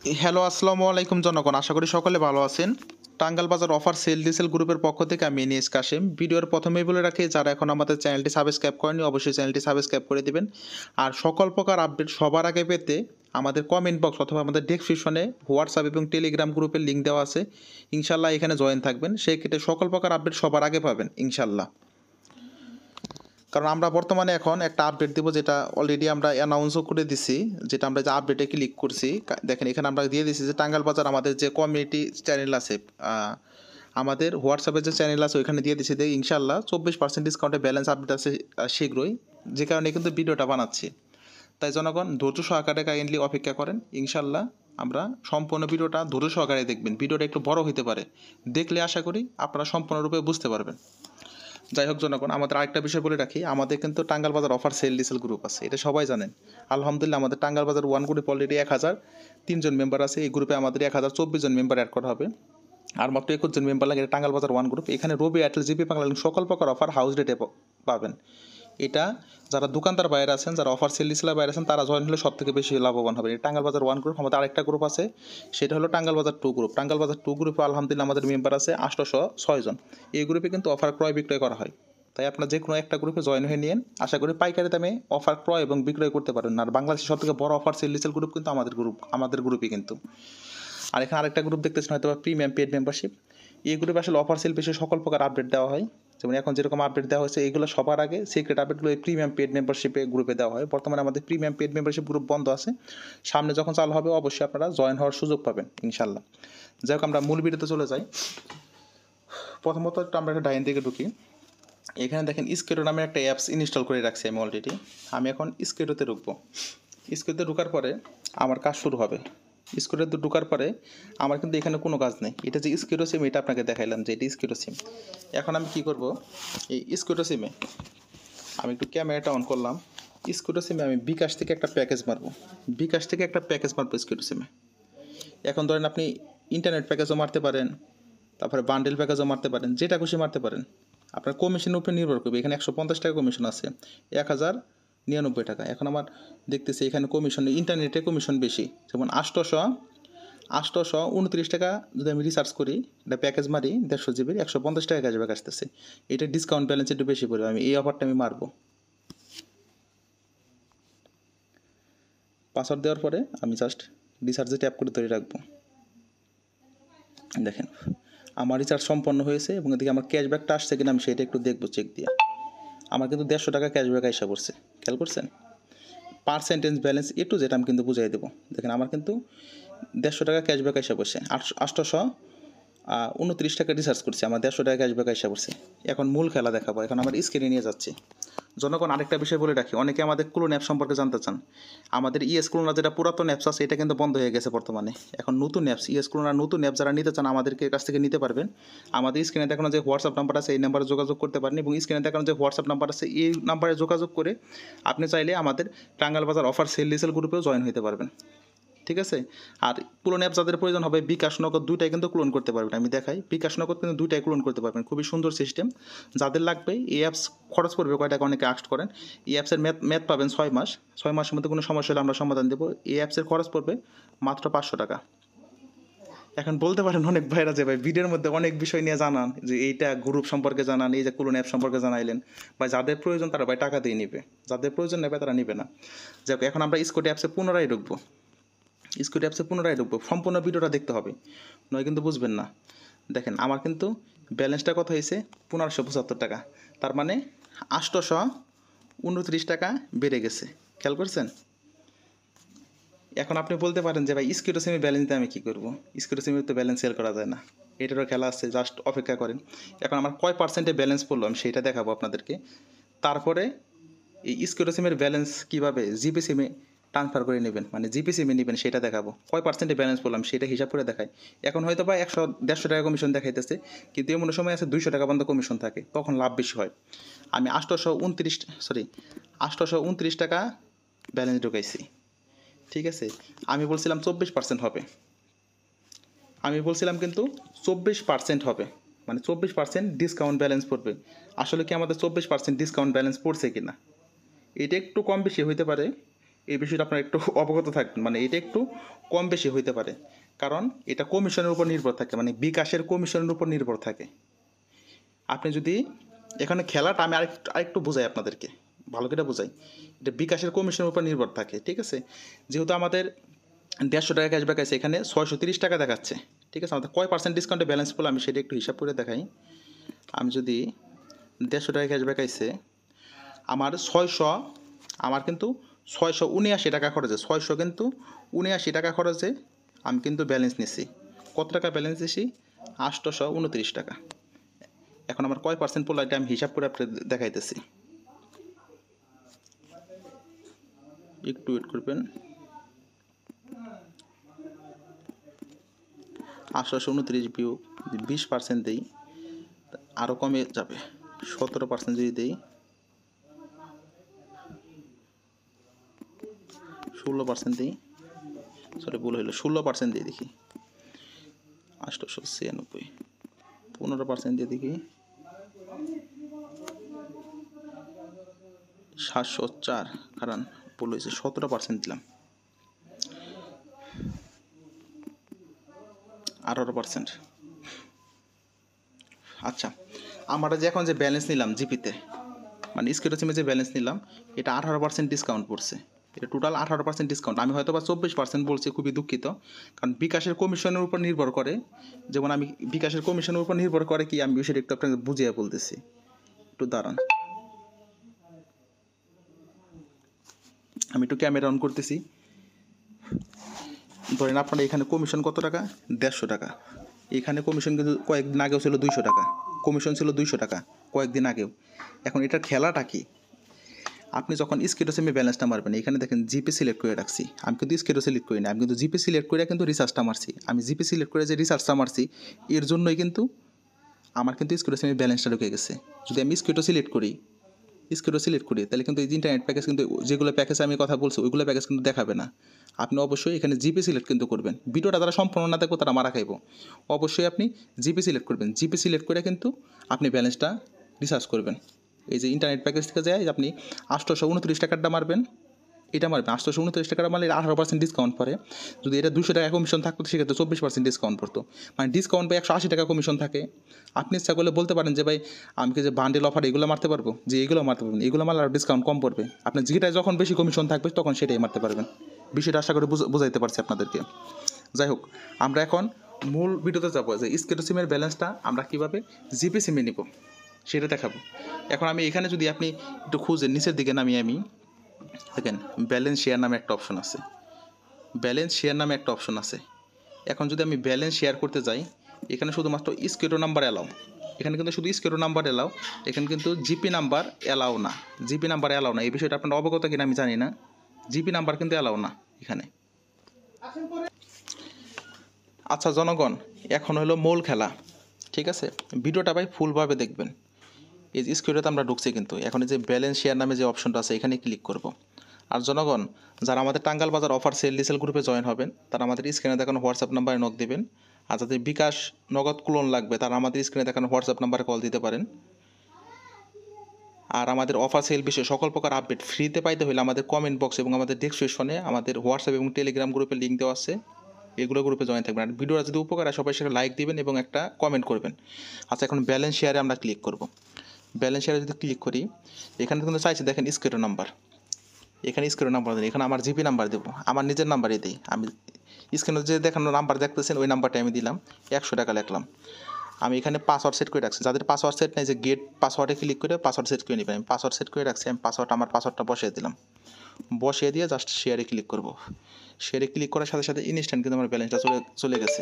Hello, আসসালামু আলাইকুম জনগণ। আশা করি সকলে ভালো আছেন। টাঙ্গাইল বাজার অফার সেল ডিসেল গ্রুপের পক্ষ থেকে আমি ইনিস কাশেম। ভিডিওর প্রথমেই বলে রাখি, যারা এখন আমাদের চ্যানেলটি সাবস্ক্রাইব করেনি অবশ্যই চ্যানেলটি সাবস্ক্রাইব করে দিবেন। আর সকল প্রকার আপডেট সবার আগে পেতে আমাদের কমেন্ট বক্স অথবা আমাদের ডেসক্রিপশনে হোয়াটসঅ্যাপ এবং টেলিগ্রাম গ্রুপের লিঙ্ক দেওয়া আছে। ইনশাল্লাহ এখানে জয়েন থাকবেন, সেই ক্ষেত্রে সকল প্রকার আপডেট সবার আগে পাবেন ইনশাল্লাহ। কারণ আমরা বর্তমানে এখন একটা আপডেট দেবো, যেটা অলরেডি আমরা অ্যানাউন্সও করে দিছি, যেটা আমরা যে আপডেটে ক্লিক করছি। দেখেন এখানে আমরা দিয়ে দিছি যে টাঙ্গাইল বাজার আমাদের যে কমিউনিটি চ্যানেল আছে, আমাদের হোয়াটসঅ্যাপের যে চ্যানেল আছে ওইখানে দিয়ে দিছি যে ইনশাল্লাহ 24% ডিসকাউন্টে ব্যালেন্স আপডেট আছে শীঘ্রই, যে কারণে কিন্তু ভিডিওটা বানাচ্ছি। তাই জনগণ ধৈর্য সহকারে কাইন্ডলি অপেক্ষা করেন। ইনশাল্লাহ আমরা সম্পূর্ণ ভিডিওটা ধৈর্য সহকারে দেখবেন। ভিডিওটা একটু বড় হতে পারে, দেখলে আশা করি আপনারা সম্পূর্ণরূপে বুঝতে পারবেন। যাই হোক জনগণ, আমাদের আরেকটা বিষয় বলে রাখি, আমাদের কিন্তু টাঙ্গাইল বাজার অফার সেল ডিসেল গ্রুপ আছে, এটা সবাই জানেন। আলহামদুলিল্লাহ আমাদের টাঙ্গাইল বাজার ওয়ান গ্রুপে অলরেডি 1003 জন মেম্বার আছে। এই গ্রুপে আমাদের 1024 জন মেম্বার অ্যাড করা হবে, আর মাত্র 21 জন মেম্বার লাগে। এটা টাঙ্গাইল বাজার ওয়ান গ্রুপ। এখানে রবি, এয়ারটেল, জিপি বাংলা সকল প্রকার অফার হাউস রেটে পাবেন। এটা যারা দোকানদার বাইরে আছেন, যারা অফার সেল ডিসেলের বাইরে আছেন, তারা জয়েন হলে সব থেকে বেশি লাভবান হবে। টাঙ্গাইল বাজার ওয়ান গ্রুপ। আমাদের আরেকটা গ্রুপ আছে, সেটা হলো টাঙ্গাইল বাজার টু গ্রুপ। টাঙ্গাইল বাজার টু গ্রুপে আলহামদুলিল্লাহ আমাদের মেম্বার আছে 806 জন। এই গ্রুপে কিন্তু অফার ক্রয় বিক্রয় করা হয়। তাই আপনার যে কোনো একটা গ্রুপে জয়েন হয়ে নিন, আশা করি পাইকারি দামে অফার ক্রয় এবং বিক্রয় করতে পারেন। আর বাংলাদেশের সব থেকে বড় অফার সেল ডিসেল গ্রুপ কিন্তু আমাদের গ্রুপই কিন্তু। আর এখানে আরেকটা গ্রুপ দেখতেছেন হয়তো প্রিমিয়াম পেড মেম্বারশিপ। এই গ্রুপে আসলে অফার সেল বিষয়ে সকল প্রকার আপডেট দেওয়া হয়। যেমন এখন যেরকম আপডেট দেওয়া হয়েছে, এগুলো সবার আগে সিক্রেট আপডেটগুলো এই প্রিমিয়াম পেড মেম্বারশিপে গ্রুপে দেওয়া হয়। বর্তমানে আমাদের প্রিমিয়াম পেড মেম্বারশিপ গ্রুপ বন্ধ আছে, সামনে যখন চালু হবে অবশ্যই আপনারা জয়েন হওয়ার সুযোগ পাবেন ইনশাল্লাহ। যাই হোক, আমরা মূল ভিডিওতে চলে যাই। প্রথমত আমরা একটা ডাইন দিকে ঢুকি। এখানে দেখেন স্কেটো নামে একটা অ্যাপস ইনস্টল করে রাখছি আমি অলরেডি। আমি এখন স্কেটোতে ঢুকবো। স্কেটোতে ঢোকার পরে আমার কাজ শুরু হবে। স্কেটোতে ঢোকার পরে আমার কিন্তু এখানে কোনো কাজ নেই। এটা যে স্কেটো সিম, এটা আপনাকে দেখাইলাম যে এটা স্কেটো সিম। এখন আমি কি করব, এই স্কেটো সিমে আমি একটু ক্যামেরাটা অন করলাম। স্কেটো সিমে আমি বিকাশ থেকে একটা প্যাকেজ মারবো। স্কেটো সিমে এখন ধরেন আপনি ইন্টারনেট প্যাকেজও মারতে পারেন, তারপরে বান্ডেল প্যাকেজও মারতে পারেন, যেটা খুশি মারতে পারেন। আপনার কমিশনের উপরে নির্ভর করবে। এখানে 150 টাকা কমিশন আছে, 1099 টাকা। এখন আমার দেখতেছি এখানে কমিশন, ইন্টারনেটে কমিশন বেশি। যেমন 829 টাকা যদি আমি রিচার্জ করি, এটা প্যাকেজ মারি 150 জিবির, 150 টাকা ক্যাশব্যাক আসতেছে। এটা ডিসকাউন্ট ব্যালেন্স একটু বেশি পড়বে। আমি এই অফারটা আমি মারবো। পাসওয়ার্ড দেওয়ার পরে আমি জাস্ট রিচার্জে ট্যাপ করে ধরে রাখবো। দেখেন আমার রিচার্জ সম্পন্ন হয়েছে, এবং এদিকে আমার ক্যাশব্যাকটা আসছে কিনা আমি সেটা একটু দেখবো চেক দিয়ে। আমার কিন্তু 150 টাকা ক্যাশব্যাক আইসা পড়ছে, খেয়াল করছেন? পার্সেন্টেজ ব্যালেন্স একটু যেটা আমি কিন্তু বুঝাই দেবো। দেখেন আমার কিন্তু 150 টাকা ক্যাশব্যাক আইসা পড়ছে। 829 টাকা রিচার্জ করছি, আমার 150 টাকা ক্যাশব্যাক আইসা পড়ছে। এখন মূল খেলা দেখাবো। এখন আমার স্ক্রিনে নিয়ে যাচ্ছি। জনগণ আরেকটা বিষয় বলে রাখি, অনেকে আমাদের ক্লোন অ্যাপ সম্পর্কে জানতে চান। আমাদের ক্লোনার যেটা পুরাতন অ্যাপস আছে, এটা কিন্তু বন্ধ হয়ে গেছে বর্তমানে। এখন নতুন অ্যাপস, ক্লোনার নতুন অ্যাপ যারা নিতে চান আমাদেরকে কাছ থেকে নিতে পারবেন। আমাদের স্ক্রিনে দেখানো যে হোয়াটসঅ্যাপ নাম্বার আছে, এই নাম্বারে যোগাযোগ করতে পারেন, এবং স্ক্রিনে দেখানো যে হোয়াটসঅ্যাপ নাম্বার আছে, এই নাম্বারে যোগাযোগ করে আপনি চাইলে আমাদের টাঙ্গাইল বাজার অফার সেল ডিসেল গ্রুপেও জয়েন হতে পারবেন। ঠিক আছে? আর ক্লোন অ্যাপ যাদের প্রয়োজন হবে, বিকাশ নগদ দুইটাই কিন্তু ক্লোন করতে পারবেন। আমি দেখাই, বিকাশ নগদ কিন্তু দুইটাই ক্লোন করতে পারবেন। খুবই সুন্দর সিস্টেম। যাদের লাগবে, এই অ্যাপস খরচ পড়বে কয় টাকা অনেকে আস্ক করেন। এই অ্যাপসের ম্যাথ পাবেন 6 মাস। 6 মাসের মধ্যে কোনো সমস্যা হলে আমরা সমাধান দেবো। এই অ্যাপসের খরচ পড়বে মাত্র 500 টাকা। এখন বলতে পারেন অনেক ভাইরা যে ভাই ভিডিওর মধ্যে অনেক বিষয় নিয়ে জানান, যে এইটা গ্রুপ সম্পর্কে জানান, এই যে ক্লোন অ্যাপ সম্পর্কে জানাইলেন, বা যাদের প্রয়োজন তারা ভাই টাকা দিয়ে নিবে, যাদের প্রয়োজন নেবে তারা নিবে না। যাক, এখন আমরা স্কুটি অ্যাপসে পুনরায় ঢুকবো। সম্পূর্ণ ভিডিওটা দেখতে হবে, নয় কিন্তু বুঝবেন না। দেখেন আমার কিন্তু ব্যালেন্সটা কত হয়েছে, 1575 টাকা। তার মানে 829 টাকা বেড়ে গেছে, খেয়াল করছেন? এখন আপনি বলতে পারেন যে ভাই স্কিটো সিমে ব্যালেন্স দিয়ে আমি কী করবো? স্কিটো সিমে তো ব্যালেন্স সেল করা যায় না, এটারও খেলা আছে, জাস্ট অপেক্ষা করেন। এখন আমার কয় পার্সেন্টে ব্যালেন্স পড়লো আমি সেইটা দেখাবো আপনাদেরকে। তারপরে এই স্কিটো সিমের ব্যালেন্স কীভাবে জিপি সিমে ট্রান্সফার করে নেবেন, মানে জিপি সিমে নেবেন, সেটা দেখাবো। কয় পার্সেন্টে ব্যালেন্স পড়লাম সেটা হিসাব করে দেখাই। এখন হয়তো বা 100-150 টাকা কমিশন দেখাইতেছে, কিন্তু এমন সময় আছে 200 টাকা পর্যন্ত কমিশন থাকে, তখন লাভ বেশি হয়। আমি 829 টাকা ব্যালেন্স ঢুকাইছি। ঠিক আছে? আমি বলছিলাম 24% হবে। আমি বলছিলাম কিন্তু 24% হবে, মানে 24% ডিসকাউন্ট ব্যালেন্স পড়বে। আসলে কি আমাদের 24% ডিসকাউন্ট ব্যালেন্স পড়ছে কি না, এটা একটু কম বেশি হইতে পারে, এই বিষয়টা আপনারা একটু অবগত থাকবেন, মানে এটা একটু কম বেশি হইতে পারে, কারণ এটা কমিশনের উপর নির্ভর থাকে, মানে বিকাশের কমিশনের উপর নির্ভর থাকে। আপনি যদি এখানে খেলাটা আমি আরেকটু বোঝাই আপনাদেরকে, ভালো করে বোঝাই, এটা বিকাশের কমিশনের উপর নির্ভর থাকে, ঠিক আছে। যেহেতু আমাদের 150 টাকা ক্যাশব্যাক আছে, এখানে 630 টাকা দেখাচ্ছে, ঠিক আছে। আমাদের কয় পার্সেন্ট ডিসকাউন্টে ব্যালেন্স পড়লো আমি সেটা একটু হিসাব করে দেখাই। আমি যদি 150 টাকা ক্যাশব্যাক আইছে, আমার 600, আমার কিন্তু 679 টাকা খরচে, 600 কিন্তু 79 টাকা খরচে আমি কিন্তু ব্যালেন্স নিছি। কত টাকা ব্যালেন্স দিছি? 829 টাকা। এখন আমার কয় পার্সেন্ট পড়লো এটা আমি হিসাব করে আপনাদের দেখাইতেছি, একটু ওয়েট করবেন। 829 বিয়োগ 20% দিই, আরও কমে যাবে। 17% যদি দিই, 16% দিই, সরি ভুল হইলো, 16% দিয়ে দেখি, 896, 15% দিয়ে দেখি, 704, কারণ ভুল হয়েছে, 17% দিলাম, 18%। আচ্ছা, আমরা যে এখন যে ব্যালেন্স নিলাম জিপিতে, মানে স্কিটো সিমে যে ব্যালেন্স নিলাম, এটা 18% ডিসকাউন্ট পড়ছে, এটা টোটাল 18% ডিসকাউন্ট। আমি হয়তো বা 24% বলছি, খুবই দুঃখিত, কারণ বিকাশের কমিশনের উপর নির্ভর করে। যেমন আমি বিকাশের কমিশনের উপর নির্ভর করে কি, আমি বিষয়টা একটু আপনাকে বুঝিয়ে বলতেছি, একটু দাঁড়ান, আমি একটু ক্যামেরা অন করতেছি। ধরেন আপনার এখানে কমিশন কত টাকা? 150 টাকা। এখানে কমিশন কিন্তু কয়েকদিন আগেও ছিল 200 টাকা, কমিশন ছিল 200 টাকা কয়েকদিন আগেও। এখন এটার খেলাটা কি, আপনি যখন স্কিটো সিমে ব্যালেন্সটা মারবেন, এখানে দেখেন জিপে সিলেক্ট করে রাখছি, আমি কিন্তু স্কিটো সিলেক্ট করি না, আমি কিন্তু জিপে সিলেক্ট করে কিন্তু রিচার্জটা মারছি। আমি জিপে সিলেক্ট করে যে রিচার্জটা মারছি, এর জন্যই কিন্তু আমার কিন্তু স্কিটো সিমে ব্যালেন্সটা ঢুকে গেছে। যদি আমি স্কিটো সিলেক্ট করি তাহলে কিন্তু এই যে ইন্টারনেট প্যাকেজ, কিন্তু যেগুলো প্যাকেজ আমি কথা বলছি ওইগুলো প্যাকেজ কিন্তু দেখাবে না। আপনি অবশ্যই এখানে জিপে সিলেক্ট কিন্তু করবেন। ভিডিওটা তারা সম্পূর্ণ না দেখবো, তারা মারা খাইব। অবশ্যই আপনি জিপে সিলেক্ট করবেন, জিপে সিলেক্ট করে কিন্তু আপনি ব্যালেন্সটা রিচার্জ করবেন। এই যে ইন্টারনেট প্যাকেজ থেকে যায় আপনি 829 টাকাটা মারবেন, এটা মারবেন 829 টাকা মারলে 18% ডিসকাউন্ট পড়ে। যদি এটা 200 টাকা কমিশন থাকতো সেক্ষেত্রে 24% ডিসকাউন্ট পড়তো, মানে ডিসকাউন্ট পাই 180 টাকা কমিশন থাকে। আপনি ইচ্ছা করলে বলতে পারেন যে ভাই আমি কি যে বান্ডেল অফার এগুলো মারতে পারবো, যে এগুলো মারতে পারবেন, এগুলো মারলে আরও ডিসকাউন্ট কম পড়বে। আপনার যেটায় যখন বেশি কমিশন থাকবে তখন সেটাই মারতে পারবেন। বিষয়টা আশা করে বুঝাইতে পারছি আপনাদেরকে। যাই হোক, আমরা এখন মূল ভিডিওতে যাবো, যে স্কিটো সিমের ব্যালেন্সটা আমরা কীভাবে জিপি সিমে নিব সেটা দেখাবো। এখন আমি এখানে যদি আপনি একটু খুঁজেন, নিচের দিকে নামিয়ে আমি দেখেন ব্যালেন্স শেয়ার নামে একটা অপশন আছে, এখন যদি আমি ব্যালেন্স শেয়ার করতে যাই, এখানে শুধুমাত্র স্কিটো নাম্বার এলাও, এখানে কিন্তু শুধু স্কিটো নাম্বার এলাও, এখানে কিন্তু জিপি নাম্বার এলাও না, এই বিষয়টা আপনার অবগত কিনা আমি জানি না, জিপি নাম্বার কিন্তু এলাও না এখানে। আচ্ছা জনগণ, এখন হলো মূল খেলা, ঠিক আছে। ভিডিওটা ভাই ফুলভাবে দেখবেন। এই যে স্কিটোতে আমরা ঢুকছি, কিন্তু এখন এই যে ব্যালেন্স শেয়ার নামে যে অপশনটা আছে এখানে ক্লিক করব। আর জনগণ, যারা আমাদের টাঙ্গাল বাজার অফার সেল ডিসেল গ্রুপে জয়েন হবেন, তারা আমাদের স্ক্রিনে দেখানো হোয়াটসঅ্যাপ নাম্বারে নক দেবেন। আর যাদের বিকাশ নগদ ক্লোন লাগবে, তারা আমাদের স্ক্রিনে দেখানো হোয়াটসঅ্যাপ নাম্বারে কল দিতে পারেন। আর আমাদের অফার সেল বিষয়ে সকল প্রকার আপডেট ফ্রিতে পাইতে হলে আমাদের কমেন্ট বক্স এবং আমাদের ডেসক্রিপশনে আমাদের হোয়াটসঅ্যাপ এবং টেলিগ্রাম গ্রুপের লিঙ্ক দেওয়া আছে, এগুলো গ্রুপে জয়েন থাকবেন। আর ভিডিওটা যদি উপকার হয় সবাই সেটা লাইক দিবেন এবং একটা কমেন্ট করবেন। আচ্ছা, এখন ব্যালেন্স শেয়ারে আমরা ক্লিক করব। ব্যালেন্স শেয়ারে যদি ক্লিক করি, এখানে কিন্তু চাইছে দেখেন স্কিটো নাম্বার, এখানে স্ক্রিন নাম্বার দিই, এখানে আমার জিপি নাম্বার দেবো, আমার নিজের নাম্বারই দিই। আমি স্ক্রিনে যে দেখানো নাম্বার দেখতেছেন ওই নাম্বারটা আমি দিলাম, 100 টাকা লিখলাম। আমি এখানে পাসওয়ার্ড সেট করে রাখছি, যাদের পাসওয়ার্ড সেট নেই যে গেট পাসওয়ার্ডে ক্লিক করে পাসওয়ার্ড সেট করে নেবেন। আমি পাসওয়ার্ড সেট করে রাখছি, আমি আমার পাসওয়ার্ডটা বসিয়ে দিলাম, বসিয়ে দিয়ে জাস্ট শেয়ারে ক্লিক করব। শেয়ারে ক্লিক করার সাথে সাথে ইনস্ট্যান্ট কিন্তু আমার ব্যালেন্সটা চলে গেছে।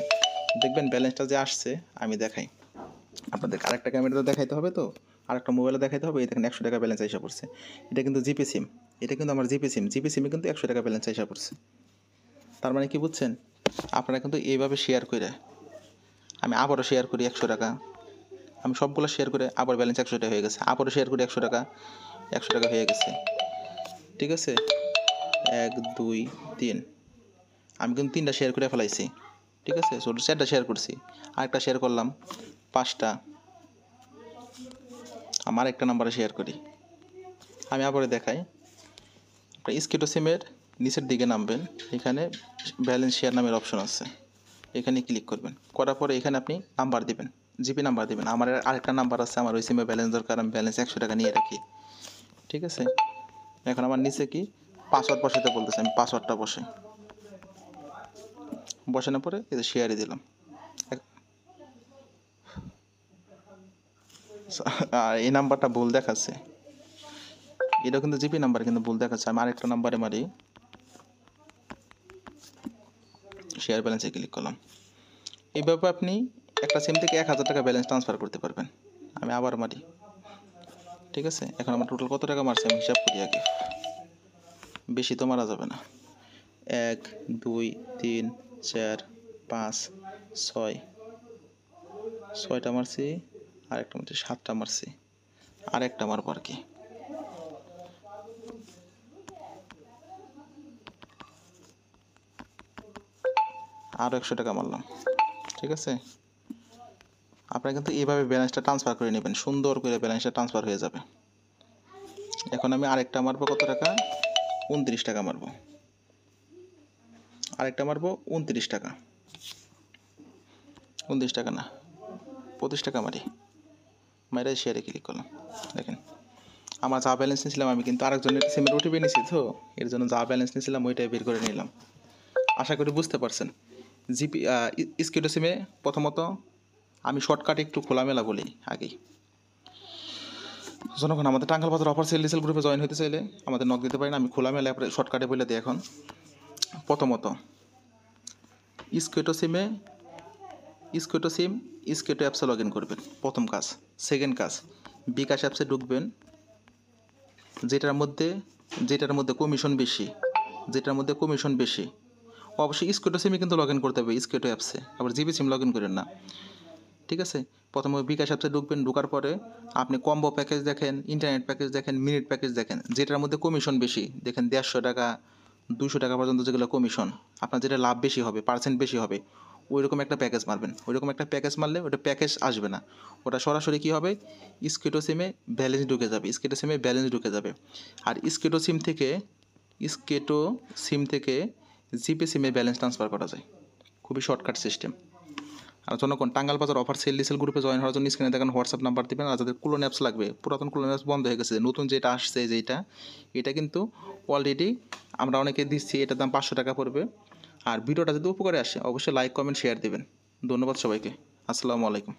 দেখবেন ব্যালেন্সটা যে আসছে, আমি দেখাই আপনাদের, আরেকটা ক্যামেরাতে দেখাইতে হবে তো, আরেকটা মোবাইলে দেখাইতে হবে। এই দেখেন 100 টাকা ব্যালেন্স এসে পড়ছে, এটা কিন্তু জিপি সিম, এটা কিন্তু আমার জিপি সিমে কিন্তু 100 টাকা ব্যালেন্স এসে পড়ছে। তার মানে কি বুঝছেন? আপনারা কিন্তু এইভাবে শেয়ার করে, আমি আবারও শেয়ার করি 100 টাকা, আমি সবগুলো শেয়ার করে আবার ব্যালেন্স 100 টাকা হয়ে গেছে, আবারও শেয়ার করি 100 টাকা, 100 টাকা হয়ে গেছে, ঠিক আছে। 1 2 3, আমি কিন্তু 3টা শেয়ার করে ফেলাইছি, ঠিক আছে। 4টা শেয়ার করছি, আরেকটা শেয়ার করলাম 5টা, আমার একটা নাম্বারে শেয়ার করি। আমি আবারও দেখাই, আপনার স্কিটো সিমের নিচের দিকে নামবেন, এখানে ব্যালেন্স শেয়ার নামের অপশন আছে, এখানে ক্লিক করবেন। করার পরে এখানে আপনি নাম্বার দিবেন, জিপি নাম্বার দিবেন। আমার আরেকটা নাম্বার আছে, আমার ওই সিমে ব্যালেন্স দরকার, আমি ব্যালেন্স 100 টাকা নিয়ে রাখি, ঠিক আছে। এখন আমার নিচে কি পাসওয়ার্ড বসাতে বলতেছে, আমি পাসওয়ার্ডটা বসানোর পরে এই যে শেয়ারে দিলাম। আর এই নাম্বারটা ভুল দেখাচ্ছে, এটা কিন্তু জিপি নাম্বার কিন্তু ভুল দেখাচ্ছে। আমি আরেকটা নাম্বারে মারি, শেয়ার ব্যালেন্সে ক্লিক করলাম। এইভাবে আপনি একটা সিম থেকে 1000 টাকা ব্যালেন্স ট্রান্সফার করতে পারবেন। আমি আবার মারি, ঠিক আছে। এখন আমার টোটাল কত টাকা মারছে আমি হিসাব করি আগে, বেশি তো মারা যাবে না। 1 2 3 4 5 6 6টা মারছি, আরেকটা মারছি 7টা মারছি, আরেকটা মারবো আর কি। আরও 100 টাকা মারলাম, ঠিক আছে। আপনারা কিন্তু এইভাবে ব্যালেন্সটা ট্রান্সফার করে নেবেন, সুন্দর করে ব্যালেন্সটা ট্রান্সফার হয়ে যাবে। এখন আমি আরেকটা মারবো, কত টাকা, 29 টাকা মারবো, আরেকটা মারবো 29 টাকা, 29 টাকা না 25 টাকা মারি, মাইরা শেয়ারে ক্লিক করলাম। দেখেন আমার যা ব্যালেন্স নিয়েছিলাম, আমি কিন্তু আরেকজনের সিমের ওটিপি নিয়েছি, তো এর জন্য যা ব্যালেন্স নিয়েছিলাম ওইটাই বের করে নিলাম। আশা করি বুঝতে পারছেন। জিপি স্কিটো সিমে প্রথমত আমি শর্টকাটে একটু খোলামেলা বলি আগেই। জনগণ আমাদের টাঙ্গাইল বাজার অফার সেল ডিসেল গ্রুপে জয়েন হতে চাইলে আমাদের নক দিতে পারেন। আমি খোলামেলা শর্টকাটে বলে দিই। এখন প্রথমত স্কিটো সিম স্কিটো অ্যাপসে লগ ইন করবেন, প্রথম কাজ। সেকেন্ড কাজ, বিকাশ অ্যাপসে ঢুকবেন, যেটার মধ্যে কমিশন বেশি, অবশ্যই স্কিটো সিমে কিন্তু লগ ইন করতে হবে, স্কিটো অ্যাপসে। আবার জিবি সিম লগ ইন করেন না, ঠিক আছে। প্রথমে বিকাশ অ্যাপসে ঢুকবেন, ঢোকার পরে আপনি কম্বো প্যাকেজ দেখেন, ইন্টারনেট প্যাকেজ দেখেন, মিনিট প্যাকেজ দেখেন, যেটার মধ্যে কমিশন বেশি দেখেন 150 টাকা 200 টাকা পর্যন্ত যেগুলো কমিশন, আপনার যেটা লাভ বেশি হবে, পার্সেন্ট বেশি হবে, ওইরকম একটা প্যাকেজ মারবেন। ওইরকম একটা প্যাকেজ মারলে ওটা প্যাকেজ আসবে না, ওটা সরাসরি কী হবে, স্কিটো সিমে ব্যালেন্স ঢুকে যাবে। আর স্কিটো সিম থেকে জিপি সিমে ব্যালেন্স ট্রান্সফার করা যায়, খুবই শর্টকাট সিস্টেম। আর জনগণ টাঙ্গাইল বাজার অফার সেল ডিসেল গ্রুপে জয়েন হওয়ার জন্য স্ক্রিনে দেখেন হোয়াটসঅ্যাপ নাম্বার দিবেন। আর যাদের ক্লোন অ্যাপস লাগবে, পুরাতন ক্লোন অ্যাপস বন্ধ হয়ে গেছে, নতুন যেটা আসছে এটা কিন্তু অলরেডি আমরা অনেকে দিচ্ছি, এটার দাম 500 টাকা পড়বে। আর ভিডিওটা যদি উপকারে আসে অবশ্যই লাইক কমেন্ট শেয়ার দেবেন। ধন্যবাদ সবাইকে, আসসালামু আলাইকুম।